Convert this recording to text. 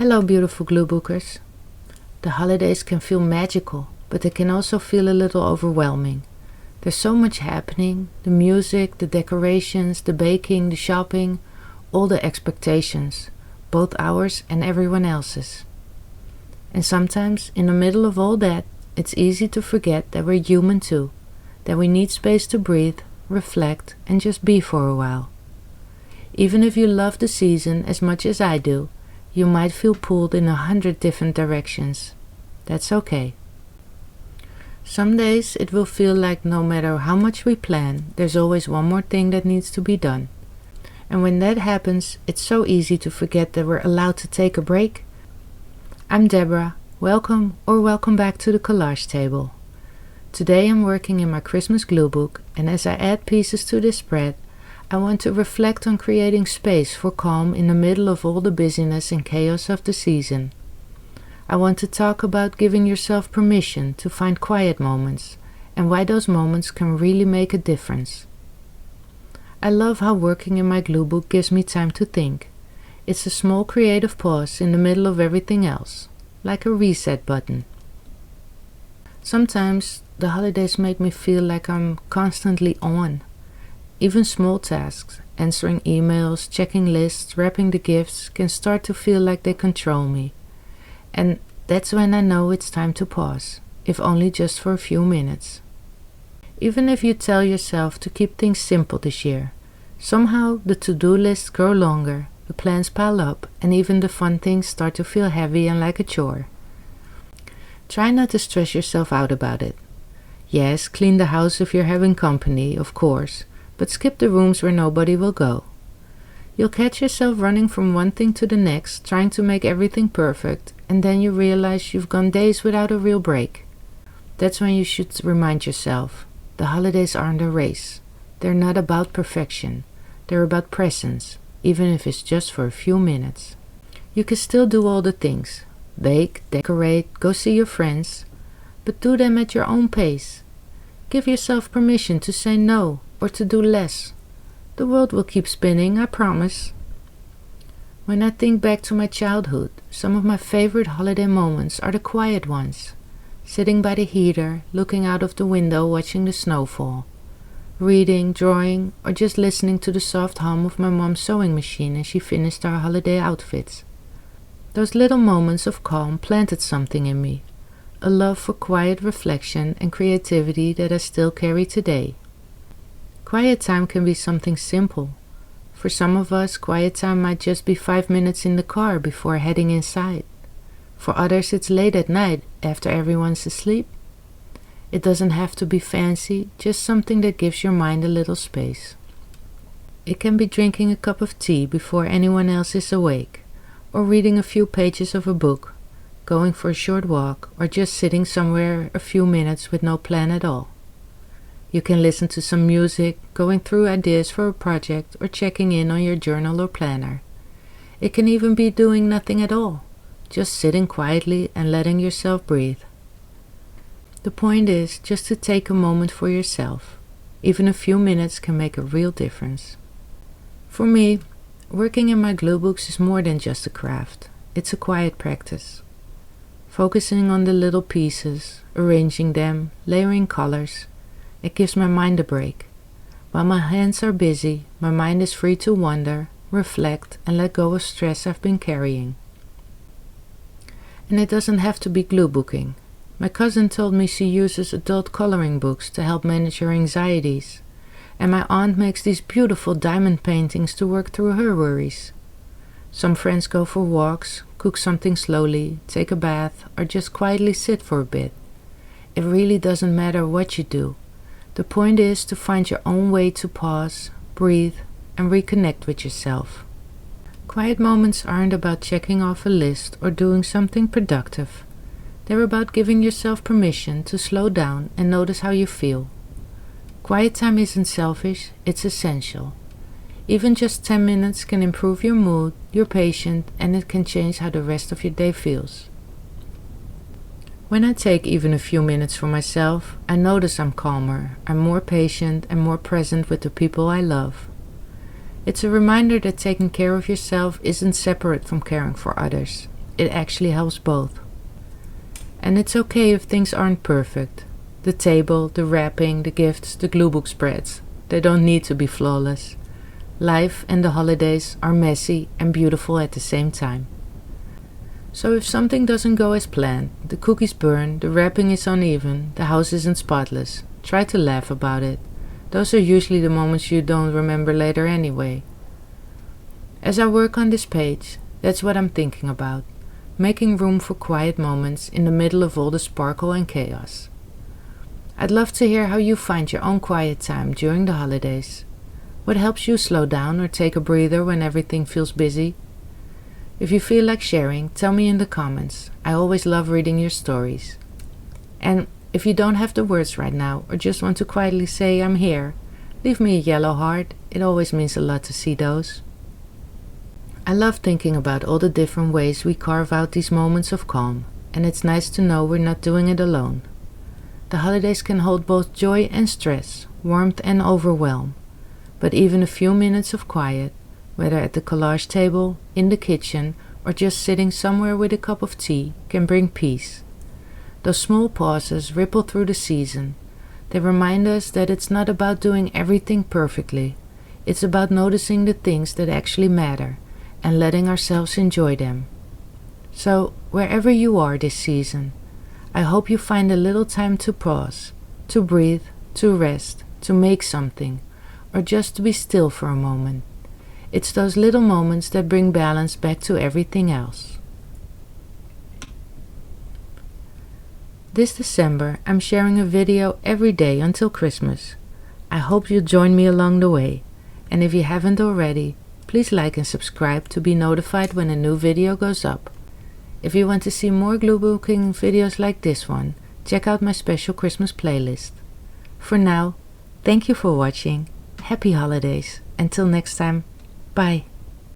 Hello, beautiful Gluebookers. The holidays can feel magical, but they can also feel a little overwhelming. There's so much happening: the music, the decorations, the baking, the shopping, all the expectations, both ours and everyone else's. And sometimes, in the middle of all that, it's easy to forget that we're human too, that we need space to breathe, reflect, and just be for a while. Even if you love the season as much as I do, you might feel pulled in 100 different directions. That's okay. Some days it will feel like no matter how much we plan, there's always one more thing that needs to be done. And when that happens, it's so easy to forget that we're allowed to take a break. I'm Deborah. Welcome back to the Collage table. Today I'm working in my Christmas Gluebook, and as I add pieces to this spread, I want to reflect on creating space for calm in the middle of all the busyness and chaos of the season. I want to talk about giving yourself permission to find quiet moments and why those moments can really make a difference. I love how working in my Gluebook gives me time to think. It's a small creative pause in the middle of everything else, like a reset button. Sometimes the holidays make me feel like I'm constantly on. Even small tasks, answering emails, checking lists, wrapping the gifts, can start to feel like they control me. And that's when I know it's time to pause, if only just for a few minutes. Even if you tell yourself to keep things simple this year, somehow the to-do lists grow longer, the plans pile up, and even the fun things start to feel heavy and like a chore. Try not to stress yourself out about it. Yes, clean the house if you're having company, of course, but skip the rooms where nobody will go. You'll catch yourself running from one thing to the next, trying to make everything perfect, and then you realize you've gone days without a real break. That's when you should remind yourself, the holidays aren't a race. They're not about perfection. They're about presence, even if it's just for a few minutes. You can still do all the things: bake, decorate, go see your friends, but do them at your own pace. Give yourself permission to say no or to do less. The world will keep spinning, I promise. When I think back to my childhood, some of my favorite holiday moments are the quiet ones. Sitting by the heater, looking out of the window, watching the snow fall. Reading, drawing, or just listening to the soft hum of my mom's sewing machine as she finished our holiday outfits. Those little moments of calm planted something in me, a love for quiet reflection and creativity that I still carry today. Quiet time can be something simple. For some of us, quiet time might just be 5 minutes in the car before heading inside. For others, it's late at night after everyone's asleep. It doesn't have to be fancy, just something that gives your mind a little space. It can be drinking a cup of tea before anyone else is awake, or reading a few pages of a book, going for a short walk, or just sitting somewhere a few minutes with no plan at all. You can listen to some music, going through ideas for a project, or checking in on your journal or planner. It can even be doing nothing at all, just sitting quietly and letting yourself breathe. The point is just to take a moment for yourself. Even a few minutes can make a real difference. For me, working in my Gluebooks is more than just a craft. It's a quiet practice. Focusing on the little pieces, arranging them, layering colors, it gives my mind a break. While my hands are busy, my mind is free to wander, reflect, and let go of stress I've been carrying. And it doesn't have to be gluebooking. My cousin told me she uses adult coloring books to help manage her anxieties, and my aunt makes these beautiful diamond paintings to work through her worries. Some friends go for walks, cook something slowly, take a bath, or just quietly sit for a bit. It really doesn't matter what you do. The point is to find your own way to pause, breathe, and reconnect with yourself. Quiet moments aren't about checking off a list or doing something productive. They're about giving yourself permission to slow down and notice how you feel. Quiet time isn't selfish, it's essential. Even just 10 minutes can improve your mood, your patience, and it can change how the rest of your day feels. When I take even a few minutes for myself, I notice I'm calmer, I'm more patient and more present with the people I love. It's a reminder that taking care of yourself isn't separate from caring for others. it actually helps both. And it's okay if things aren't perfect. The table, the wrapping, the gifts, the Gluebook spreads. They don't need to be flawless. Life and the holidays are messy and beautiful at the same time. So if something doesn't go as planned, the cookies burn, the wrapping is uneven, the house isn't spotless, try to laugh about it. Those are usually the moments you don't remember later anyway. As I work on this page, that's what I'm thinking about. Making room for quiet moments in the middle of all the sparkle and chaos. I'd love to hear how you find your own quiet time during the holidays. What helps you slow down or take a breather when everything feels busy? If you feel like sharing, tell me in the comments. I always love reading your stories. And if you don't have the words right now or just want to quietly say I'm here, leave me a yellow heart. It always means a lot to see those. I love thinking about all the different ways we carve out these moments of calm, and it's nice to know we're not doing it alone. The holidays can hold both joy and stress, warmth and overwhelm, but even a few minutes of quiet, whether at the collage table, in the kitchen, or just sitting somewhere with a cup of tea, can bring peace. Those small pauses ripple through the season. They remind us that it's not about doing everything perfectly. It's about noticing the things that actually matter and letting ourselves enjoy them. So, wherever you are this season, I hope you find a little time to pause, to breathe, to rest, to make something, or just to be still for a moment. It's those little moments that bring balance back to everything else. This December, I'm sharing a video every day until Christmas. I hope you'll join me along the way. And if you haven't already, please like and subscribe to be notified when a new video goes up. If you want to see more gluebooking videos like this one, check out my special Christmas playlist. For now, thank you for watching. Happy holidays. Until next time, bye.